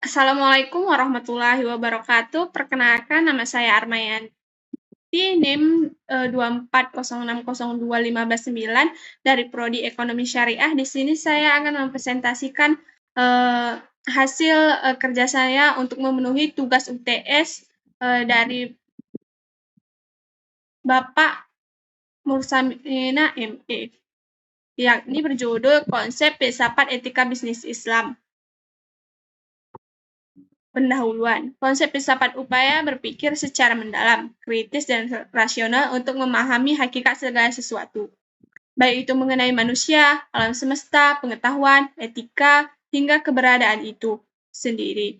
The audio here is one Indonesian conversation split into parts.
Assalamualaikum warahmatullahi wabarakatuh. Perkenalkan, nama saya Armayanti, NIM 240602519 dari Prodi Ekonomi Syariah. Di sini saya akan mempresentasikan hasil kerja saya untuk memenuhi tugas UTS dari Bapak Mursamina ME, yakni berjudul Konsep Filsafat Etika Bisnis Islam. Pendahuluan. Konsep filsafat upaya berpikir secara mendalam, kritis, dan rasional untuk memahami hakikat segala sesuatu, baik itu mengenai manusia, alam semesta, pengetahuan, etika, hingga keberadaan itu sendiri.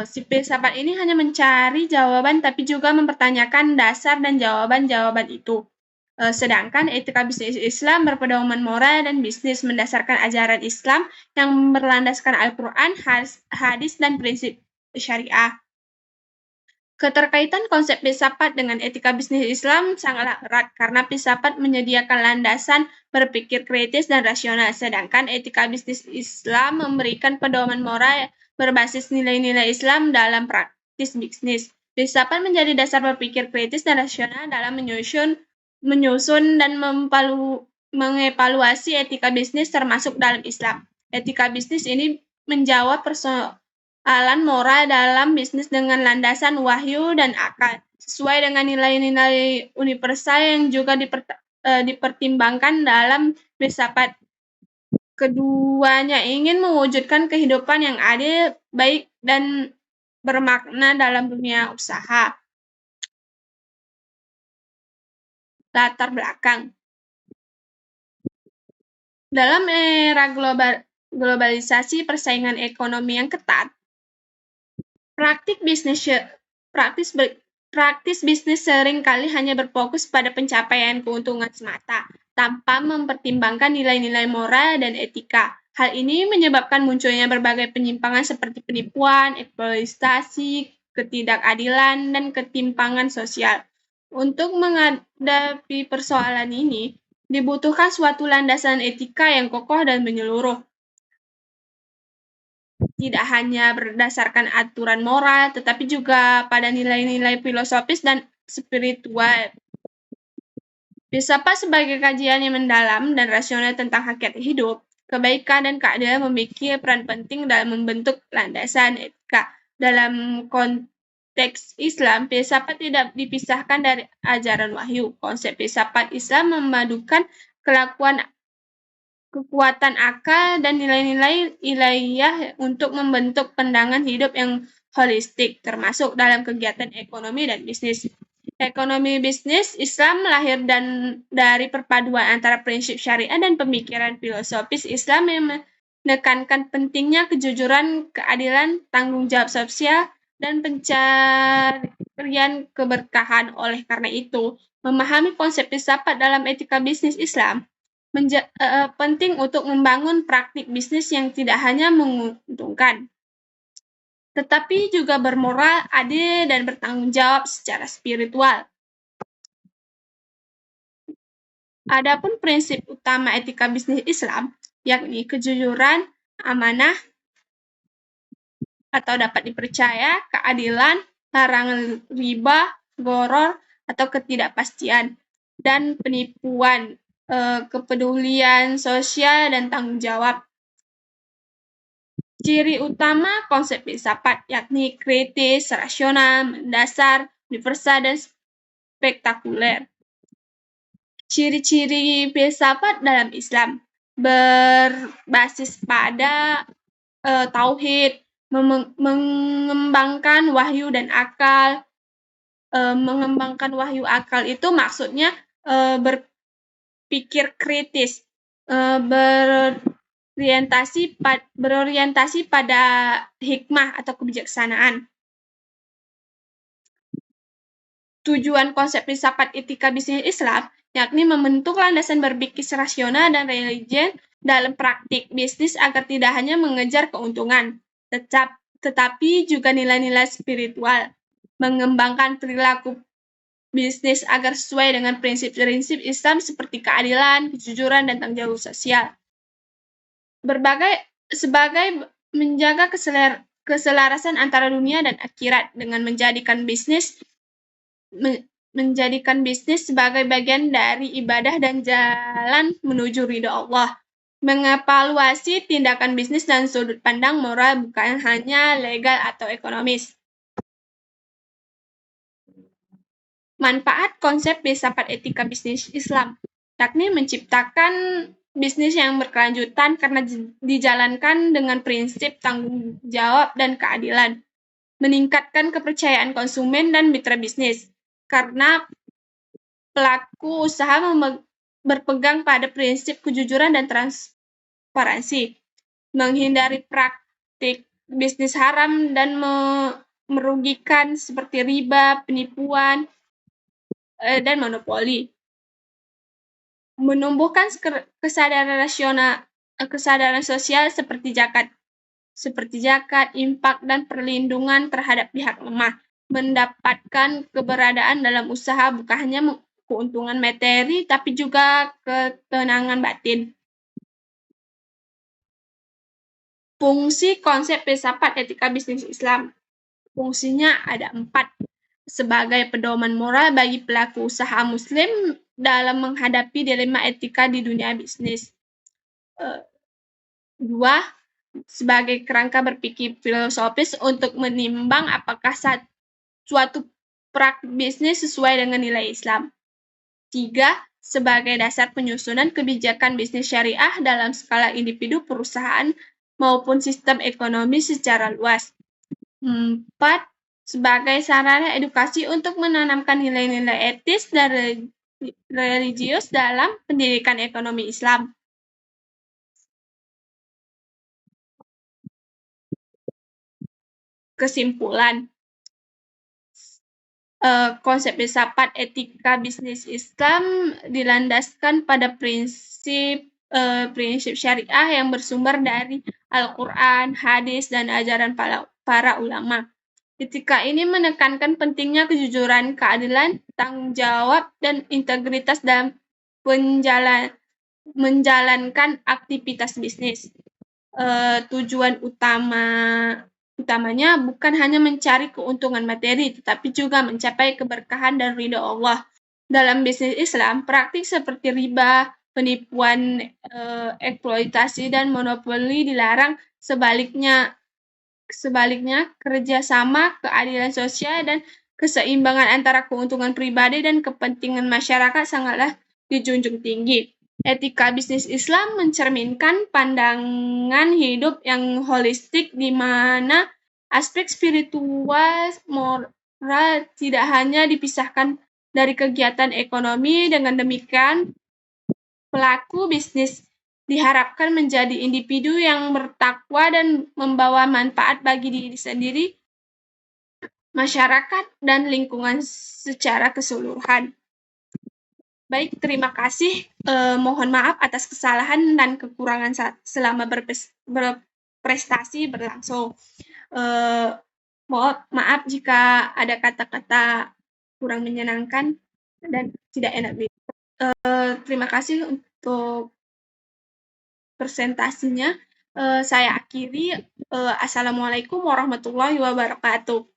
Si filsafat ini hanya mencari jawaban tapi juga mempertanyakan dasar dan jawaban-jawaban itu. Sedangkan etika bisnis Islam berpedoman moral dan bisnis mendasarkan ajaran Islam yang berlandaskan Al-Quran, hadis, dan prinsip syariah. Keterkaitan konsep filsafat dengan etika bisnis Islam sangatlah erat karena filsafat menyediakan landasan berpikir kritis dan rasional, sedangkan etika bisnis Islam memberikan pedoman moral berbasis nilai-nilai Islam dalam praktis bisnis. Filsafat menjadi dasar berpikir kritis dan rasional dalam menyusun dan mengevaluasi etika bisnis termasuk dalam Islam. Etika bisnis ini menjawab persoalan moral dalam bisnis dengan landasan wahyu dan akal, sesuai dengan nilai-nilai universal yang juga dipertimbangkan dalam filsafat. Keduanya ingin mewujudkan kehidupan yang adil, baik, dan bermakna dalam dunia usaha. Latar belakang. Dalam era globalisasi persaingan ekonomi yang ketat, praktis bisnis seringkali hanya berfokus pada pencapaian keuntungan semata, tanpa mempertimbangkan nilai-nilai moral dan etika. Hal ini menyebabkan munculnya berbagai penyimpangan seperti penipuan, eksploitasi, ketidakadilan, dan ketimpangan sosial. Untuk menghadapi persoalan ini, dibutuhkan suatu landasan etika yang kokoh dan menyeluruh. Tidak hanya berdasarkan aturan moral, tetapi juga pada nilai-nilai filosofis dan spiritual. Filsafat sebagai kajian yang mendalam dan rasional tentang hakikat hidup, kebaikan, dan keadilan memiliki peran penting dalam membentuk landasan etika. Dalam konteks Islam, filsafat tidak dipisahkan dari ajaran wahyu. Konsep filsafat Islam memadukan kekuatan akal dan nilai-nilai ilahiyah untuk membentuk pandangan hidup yang holistik, termasuk dalam kegiatan ekonomi dan bisnis. Ekonomi bisnis Islam lahir dari perpaduan antara prinsip syariah dan pemikiran filosofis Islam yang menekankan pentingnya kejujuran, keadilan, tanggung jawab sosial, dan pencarian keberkahan. Oleh karena itu, memahami konsep filsafat dalam etika bisnis Islam penting untuk membangun praktik bisnis yang tidak hanya menguntungkan, tetapi juga bermoral, adil, dan bertanggung jawab secara spiritual. Adapun prinsip utama etika bisnis Islam, yakni kejujuran, amanah, atau dapat dipercaya, keadilan, larangan riba, gharar, atau ketidakpastian, dan penipuan, kepedulian sosial, dan tanggung jawab. Ciri utama konsep filsafat yakni kritis, rasional, mendasar, universal, dan spektakuler. Ciri-ciri filsafat dalam Islam berbasis pada tauhid, mengembangkan wahyu dan akal. Mengembangkan wahyu akal itu maksudnya berpikir kritis, berorientasi pada hikmah atau kebijaksanaan. Tujuan konsep filsafat etika bisnis Islam yakni membentuk landasan berpikir rasional dan religius dalam praktik bisnis agar tidak hanya mengejar keuntungan, tetapi juga nilai-nilai spiritual, mengembangkan perilaku bisnis agar sesuai dengan prinsip-prinsip Islam seperti keadilan, kejujuran, dan tanggung jawab sosial. Sebagai menjaga keselarasan antara dunia dan akhirat dengan menjadikan bisnis sebagai bagian dari ibadah dan jalan menuju ridho Allah. Mengevaluasi tindakan bisnis dan sudut pandang moral bukan hanya legal atau ekonomis. Manfaat konsep filsafat etika bisnis Islam, yakni menciptakan bisnis yang berkelanjutan karena dijalankan dengan prinsip tanggung jawab dan keadilan. Meningkatkan kepercayaan konsumen dan mitra bisnis, karena pelaku usaha berpegang pada prinsip kejujuran dan transparansi. Menghindari praktik bisnis haram dan merugikan seperti riba, penipuan, dan monopoli. Menumbuhkan kesadaran sosial seperti zakat, infak, dan perlindungan terhadap pihak lemah. Mendapatkan keberadaan dalam usaha bukan hanya keuntungan materi, tapi juga ketenangan batin. Fungsi konsep filsafat etika bisnis Islam. Fungsinya ada 4. Sebagai pedoman moral bagi pelaku usaha muslim dalam menghadapi dilema etika di dunia bisnis. 2. Sebagai kerangka berpikir filosofis untuk menimbang apakah suatu praktik bisnis sesuai dengan nilai Islam. 3. Sebagai dasar penyusunan kebijakan bisnis syariah dalam skala individu, perusahaan, maupun sistem ekonomi secara luas. 4. Sebagai sarana edukasi untuk menanamkan nilai-nilai etis dan religius dalam pendidikan ekonomi Islam. Kesimpulan, konsep filsafat etika bisnis Islam dilandaskan pada prinsip syariah yang bersumber dari Al-Quran, hadis, dan ajaran para ulama. Etika ini menekankan pentingnya kejujuran, keadilan, tanggung jawab, dan integritas dalam menjalankan aktivitas bisnis. Tujuan utamanya bukan hanya mencari keuntungan materi, tetapi juga mencapai keberkahan dan ridho Allah. Dalam bisnis Islam, praktik seperti riba, penipuan, eksploitasi, dan monopoli dilarang. Sebaliknya, kerjasama, keadilan sosial, dan keseimbangan antara keuntungan pribadi dan kepentingan masyarakat sangatlah dijunjung tinggi. Etika bisnis Islam mencerminkan pandangan hidup yang holistik di mana aspek spiritual, moral tidak hanya dipisahkan dari kegiatan ekonomi. Dengan demikian, pelaku bisnis diharapkan menjadi individu yang bertakwa dan membawa manfaat bagi diri sendiri, masyarakat, dan lingkungan secara keseluruhan. Baik, terima kasih. Mohon maaf atas kesalahan dan kekurangan selama berprestasi berlangsung. Maaf jika ada kata-kata kurang menyenangkan dan tidak enak. Terima kasih untuk presentasinya. Saya akhiri. Assalamualaikum warahmatullahi wabarakatuh.